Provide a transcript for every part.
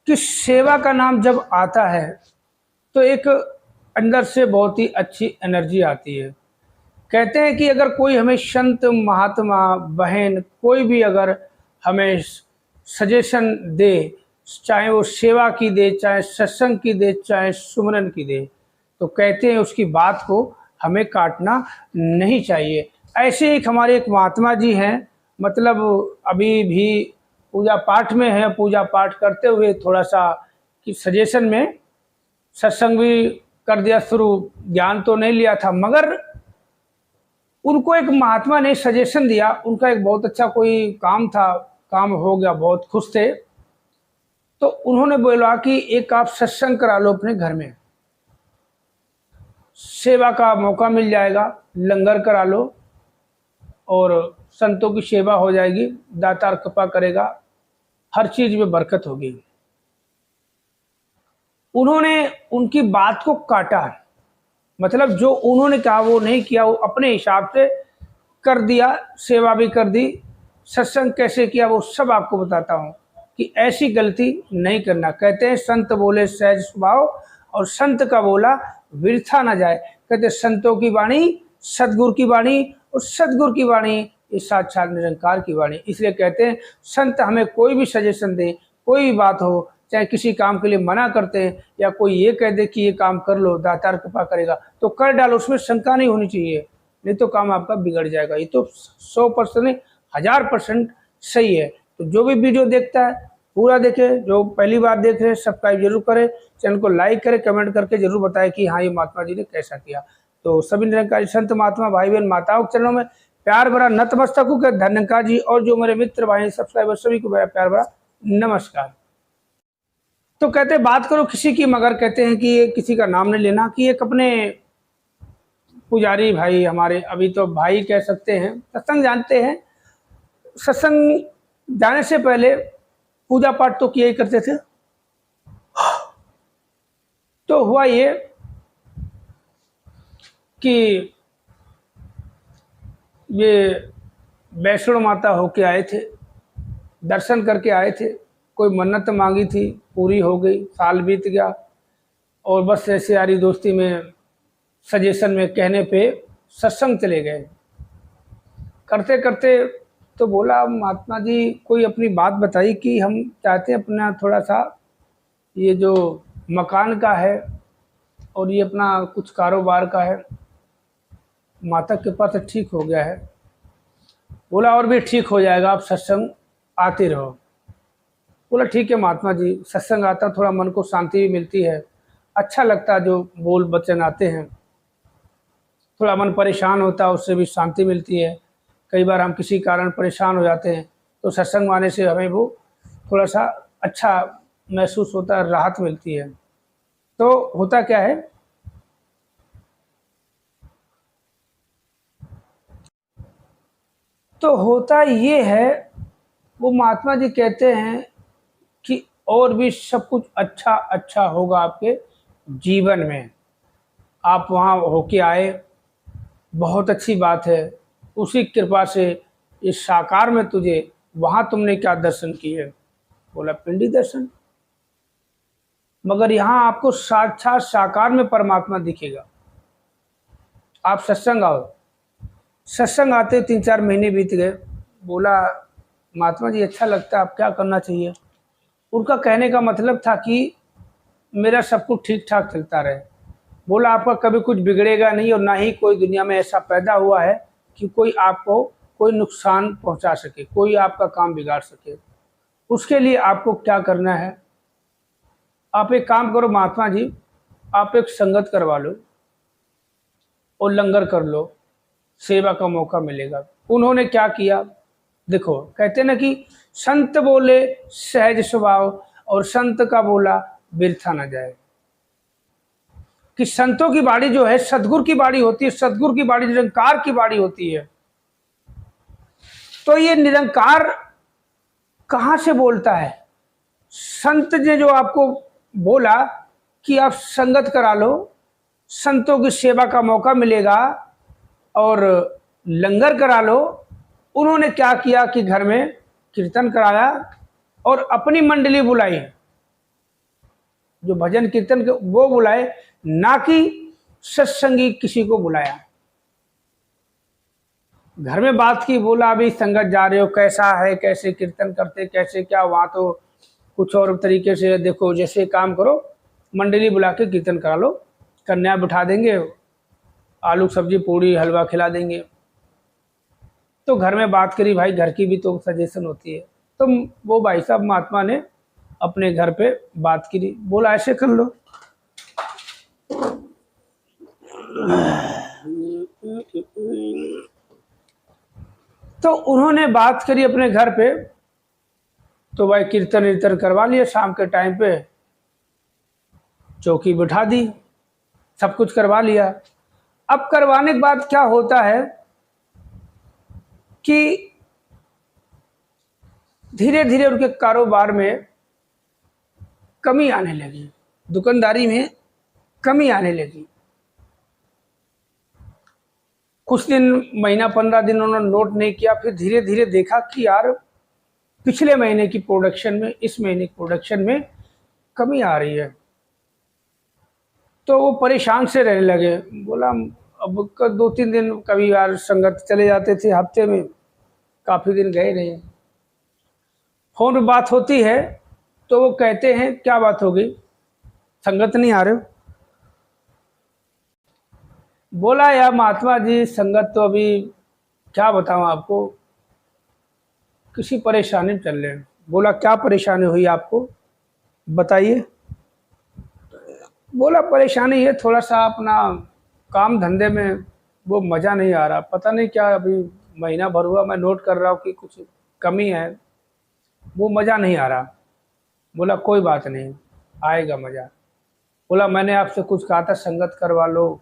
कि सेवा का नाम जब आता है तो एक अंदर से बहुत ही अच्छी एनर्जी आती है। कहते हैं कि अगर कोई हमें संत महात्मा बहन कोई भी अगर हमें सजेशन दे, चाहे वो सेवा की दे, चाहे सत्संग की दे, चाहे सुमरन की दे, तो कहते हैं उसकी बात को हमें काटना नहीं चाहिए। ऐसे एक हमारे एक महात्मा जी हैं, मतलब अभी भी पूजा पाठ में है, पूजा पाठ करते हुए थोड़ा सा कि सजेशन में सत्संग भी कर दिया शुरू, ज्ञान तो नहीं लिया था, मगर उनको एक महात्मा ने सजेशन दिया। उनका एक बहुत अच्छा कोई काम था, काम हो गया, बहुत खुश थे। तो उन्होंने बोला कि एक आप सत्संग करा लो अपने घर में, सेवा का मौका मिल जाएगा, लंगर करा लो और संतों की सेवा हो जाएगी, दातार कृपा करेगा, हर चीज में बरकत होगी। उन्होंने उनकी बात को काटा, मतलब जो उन्होंने कहा वो नहीं किया, वो अपने हिसाब से कर दिया, सेवा भी कर दी। सत्संग कैसे किया वो सब आपको बताता हूँ कि ऐसी गलती नहीं करना। कहते हैं संत बोले सहज स्वभाव और संत का बोला वृथा ना जाए। कहते संतों की वाणी सतगुरु की वाणी और सतगुरु की वाणी ये साक्षात निरंकार की वाणी। इसलिए कहते हैं संत हमें कोई भी सजेशन दे, कोई भी बात हो, चाहे किसी काम के लिए मना करते हैं या कोई ये कह दे कि ये काम कर लो दातार कृपा करेगा, तो कर डालो, उसमें शंका नहीं होनी चाहिए, नहीं तो काम आपका बिगड़ जाएगा। ये तो 100% नहीं, 1000% सही है। तो जो भी वीडियो देखता है पूरा देखे, जो पहली बार देख रहे हैं सब्सक्राइब जरूर करें, चैनल को लाइक करें, कमेंट करके जरूर बताएं कि हाँ ये महात्मा जी ने कैसा किया। तो सभी निरंकारी संत महात्मा भाई बहन माताओं के चरणों में प्यार भरा नतमस्तक हूँ धन्यकार जी, और जो मेरे मित्र भाई सब्सक्राइबर सभी को मेरा प्यार भरा नमस्कार। तो कहते बात करो किसी की, मगर कहते हैं कि ये किसी का नाम नहीं लेना, कि एक अपने पुजारी भाई हमारे, अभी तो भाई कह सकते हैं, सत्संग जानते हैं, सत्संग जाने से पहले पूजा पाठ तो किया ही करते थे। तो हुआ ये कि ये वैष्णो माता होके आए थे, दर्शन करके आए थे, कोई मन्नत मांगी थी, पूरी हो गई, साल बीत गया, और बस ऐसे यारी दोस्ती में सजेशन में कहने पे सत्संग चले गए। करते करते तो बोला महात्मा जी कोई अपनी बात बताई कि हम चाहते हैं अपना थोड़ा सा ये जो मकान का है और ये अपना कुछ कारोबार का है, माता के पास ठीक हो गया है। बोला और भी ठीक हो जाएगा, आप सत्संग आते रहो। बोला ठीक है महात्मा जी, सत्संग आता थोड़ा मन को शांति भी मिलती है, अच्छा लगता है जो बोल वचन आते हैं, थोड़ा मन परेशान होता है उससे भी शांति मिलती है। कई बार हम किसी कारण परेशान हो जाते हैं तो सत्संग आने से हमें वो थोड़ा सा अच्छा महसूस होता है, राहत मिलती है। तो होता क्या है, तो होता ये है, वो महात्मा जी कहते हैं कि और भी सब कुछ अच्छा अच्छा होगा आपके जीवन में। आप वहाँ होके आए, बहुत अच्छी बात है, उसी कृपा से इस साकार में तुझे वहाँ तुमने क्या दर्शन किए। बोला पिंडी दर्शन, मगर यहाँ आपको साक्षात साकार में परमात्मा दिखेगा। आप सत्संग आओ। सत्संग आते 3-4 महीने बीत गए। बोला महात्मा जी अच्छा लगता है, आप क्या करना चाहिए। उनका कहने का मतलब था कि मेरा सब कुछ ठीक ठाक चलता रहे। बोला आपका कभी कुछ बिगड़ेगा नहीं और ना ही कोई दुनिया में ऐसा पैदा हुआ है कि कोई आपको कोई नुकसान पहुंचा सके, कोई आपका काम बिगाड़ सके। उसके लिए आपको क्या करना है, आप एक काम करो महात्मा जी, आप एक संगत करवा लो और लंगर कर लो, सेवा का मौका मिलेगा। उन्होंने क्या किया देखो, कहते ना कि संत बोले सहज स्वभाव और संत का बोला बिरथा न जाए। कि संतों की बाड़ी जो है सतगुरु की बाड़ी होती है, सतगुरु की बाड़ी निरंकार की बाड़ी होती है। तो ये निरंकार कहां से बोलता है, संत ने जो आपको बोला कि आप संगत करा लो, संतों की सेवा का मौका मिलेगा और लंगर करा लो। उन्होंने क्या किया कि घर में कीर्तन कराया और अपनी मंडली बुलाई, जो भजन कीर्तन वो बुलाए, ना कि सत्संगी किसी को बुलाया। घर में बात की, बोला अभी संगत जा रहे हो, कैसा है, कैसे कीर्तन करते, कैसे क्या, वहाँ तो कुछ और तरीके से, देखो जैसे काम करो, मंडली बुला के कीर्तन करा लो, कन्या बिठा देंगे, आलू सब्जी पूड़ी हलवा खिला देंगे। तो घर में बात करी, भाई घर की भी तो सजेशन होती है। तो वो भाई साहब महात्मा ने अपने घर पे बात करी, बोला ऐसे कर लो। तो उन्होंने बात करी अपने घर पे, तो भाई कीर्तन वीर्तन करवा लिया, शाम के टाइम पे चौकी बिठा दी, सब कुछ करवा लिया। अब करवाने के बाद क्या होता है कि धीरे धीरे उनके कारोबार में कमी आने लगी, दुकानदारी में कमी आने लगी। कुछ दिन, महीना 15 दिन उन्होंने नोट नहीं किया, फिर धीरे धीरे देखा कि यार पिछले महीने की प्रोडक्शन में इस महीने की प्रोडक्शन में कमी आ रही है। तो वो परेशान से रहने लगे। बोला अब 2-3 दिन कभी यार संगत चले जाते थे, हफ्ते में काफ़ी दिन गए नहीं। फोन पर बात होती है तो वो कहते हैं क्या बात हो गई, संगत नहीं आ रहे हो? बोला यार महात्मा जी, संगत तो अभी क्या बताऊं आपको, किसी परेशानी में चल रहे हैं। बोला क्या परेशानी हुई आपको, बताइए। बोला परेशानी ये थोड़ा सा अपना काम धंधे में वो मज़ा नहीं आ रहा, पता नहीं क्या, अभी महीना भर हुआ मैं नोट कर रहा हूँ कि कुछ कमी है, वो मज़ा नहीं आ रहा। बोला कोई बात नहीं, आएगा मज़ा। बोला मैंने आपसे कुछ कहा था, संगत करवा लो,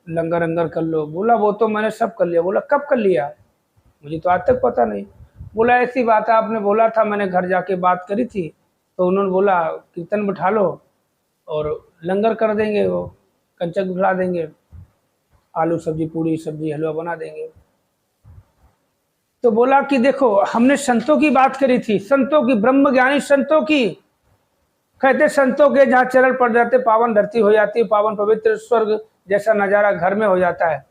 लंगर अंगर कर लो। बोला वो तो मैंने सब कर लिया। बोला कब कर लिया, मुझे तो आज तक पता नहीं। बोला ऐसी बात है, आपने बोला था, मैंने घर जाके बात करी थी, तो उन्होंने बोला कीर्तन बिठा लो और लंगर कर देंगे, वो कंचक बिठा देंगे, आलू सब्जी पूड़ी सब्जी हलवा बना देंगे। तो बोला कि देखो हमने संतों की बात करी थी, संतों की, ब्रह्म ज्ञानी संतों की। कहते संतों के जहाँ चरण पड़ जाते पावन धरती हो जाती है, पावन पवित्र स्वर्ग जैसा नज़ारा घर में हो जाता है।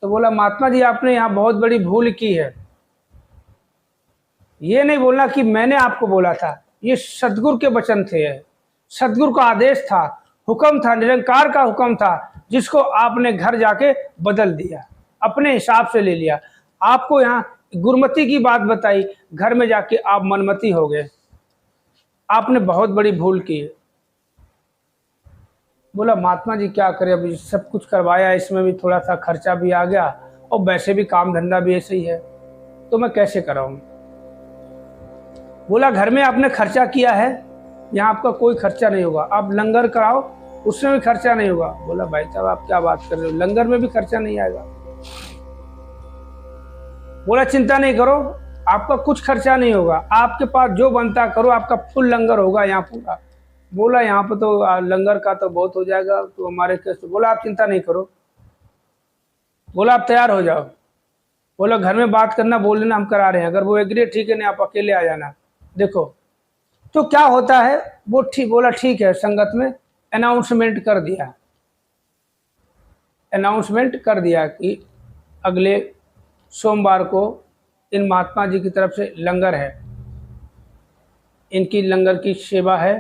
तो बोला महात्मा जी आपने यहाँ बहुत बड़ी भूल की है, ये नहीं बोलना कि मैंने आपको बोला था, ये सदगुरु के वचन थे, सदगुरु का आदेश था, हुक्म था, निरंकार का हुक्म था, जिसको आपने घर जाके बदल दिया, अपने हिसाब से ले लिया। आपको यहाँ गुरमति की बात बताई, घर में जाके आप मनमती हो गए, आपने बहुत बड़ी भूल की है। बोला महात्मा जी क्या करें, अभी सब कुछ करवाया, इसमें भी थोड़ा सा खर्चा भी आ गया और वैसे भी काम धंधा भी ऐसे ही है, तो मैं कैसे कराऊं। बोला घर में आपने खर्चा किया है, यहाँ आपका कोई खर्चा नहीं होगा, आप लंगर कराओ उसमें भी खर्चा नहीं होगा। बोला भाई साहब आप क्या बात कर रहे हो, लंगर में भी खर्चा नहीं आएगा। बोला चिंता नहीं करो, आपका कुछ खर्चा नहीं होगा, आपके पास जो बनता करो, आपका फुल लंगर होगा यहाँ पूरा। बोला यहाँ पर तो लंगर का तो बहुत हो जाएगा, तो हमारे कैसे। बोला आप चिंता नहीं करो, बोला आप तैयार हो जाओ। बोला घर में बात करना, बोल देना हम करा रहे हैं, अगर वो एग्री ठीक है, नहीं आप अकेले आ जाना। देखो तो क्या होता है, वो ठीक बोला ठीक है। संगत में अनाउंसमेंट कर दिया, अनाउंसमेंट कर दिया कि अगले सोमवार को इन महात्मा जी की तरफ से लंगर है, इनकी लंगर की सेवा है,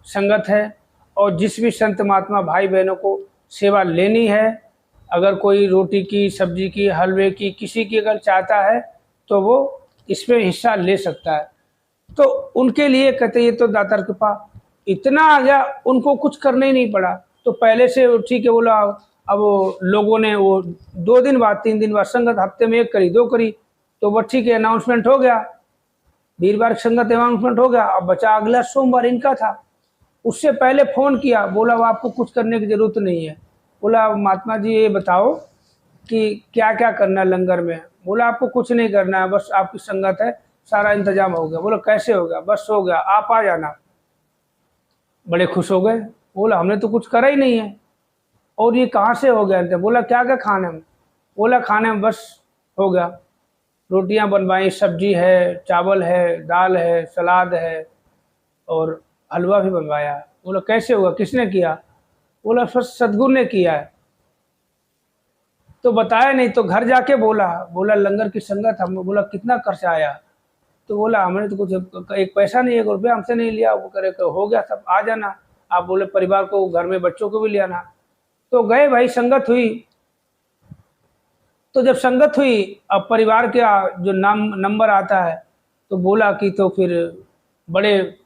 संगत है, और जिस भी संत महात्मा भाई बहनों को सेवा लेनी है, अगर कोई रोटी की, सब्जी की, हलवे की, किसी की अगर चाहता है तो वो इसमें हिस्सा ले सकता है। तो उनके लिए कहते ये तो दातार कृपा, इतना आ गया, उनको कुछ करना ही नहीं पड़ा। तो पहले से ठीक है बोला। अब लोगों ने वो 2 दिन बाद 3 दिन बाद संगत हफ्ते में 1 करी, 2 करी, तो वो ठीक है अनाउंसमेंट हो गया, वीरवार संगत अनाउंसमेंट हो गया। अब बचा अगला सोमवार इनका था। उससे पहले फ़ोन किया, बोला वो आपको कुछ करने की ज़रूरत नहीं है। बोला महात्मा जी ये बताओ कि क्या क्या करना है लंगर में। बोला आपको कुछ नहीं करना है, बस आपकी संगत है, सारा इंतजाम हो गया। बोला कैसे हो गया, बस हो गया, आप आ जाना। बड़े खुश हो गए। बोला हमने तो कुछ करा ही नहीं है, और ये कहाँ से हो गया। बोला क्या क्या खाने में। बोला खाने में बस हो गया, रोटियां बनवाई, सब्जी है, चावल है, दाल है, सलाद है, और हलवा भी बनवाया। बोला कैसे हुआ, किसने किया? बोला सदगुरु ने किया है। तो बताया नहीं, तो घर जाके बोला लंगर की संगत हम। बोला कितना खर्चा आया? तो बोला हमने तो कुछ एक पैसा नहीं, 1 रुपया हमसे नहीं लिया। वो करे हो गया सब, आ जाना आप। बोले परिवार को, घर में बच्चों को भी ले आना। तो गए भाई, संगत हुई। तो जब संगत हुई, अब परिवार का जो नंबर आता है, तो बोला कि, तो फिर बड़े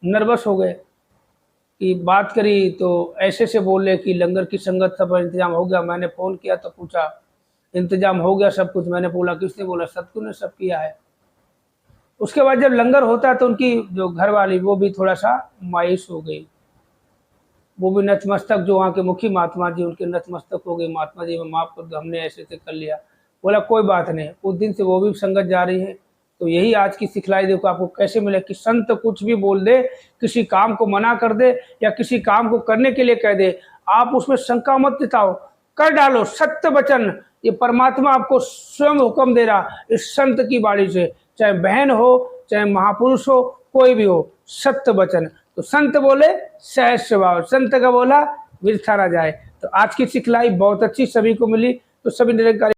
नर्वस हो गए कि बात करी तो ऐसे से बोले कि लंगर की संगत सब इंतजाम हो गया। मैंने फ़ोन किया तो पूछा इंतजाम हो गया सब कुछ? मैंने बोला किसने? बोला सतगुरु ने सब किया है। उसके बाद जब लंगर होता है तो उनकी जो घरवाली वो भी थोड़ा सा मायूस हो गई। वो भी नतमस्तक, जो वहाँ के मुखी महात्मा जी, उनके नतमस्तक हो गए। महात्मा जी माफ़ कर दो, हमने ऐसे से कर लिया। बोला कोई बात नहीं। उस दिन से वो भी संगत जा रही है। तो यही आज की सिखलाई देखो आपको कैसे मिले कि संत कुछ भी बोल दे, किसी काम को मना कर दे या किसी काम को करने के लिए कह दे, आप उसमें शंका मत जताओ, कर डालो सत्य वचन। ये परमात्मा आपको स्वयं हुक्म दे रहा इस संत की बाणी से, चाहे बहन हो, चाहे महापुरुष हो, कोई भी हो, सत्य वचन। तो संत बोले सहज स्वभाव, संत का बोला वृथा ना जाए। तो आज की सिखलाई बहुत अच्छी सभी को मिली। तो सभी निरंकारी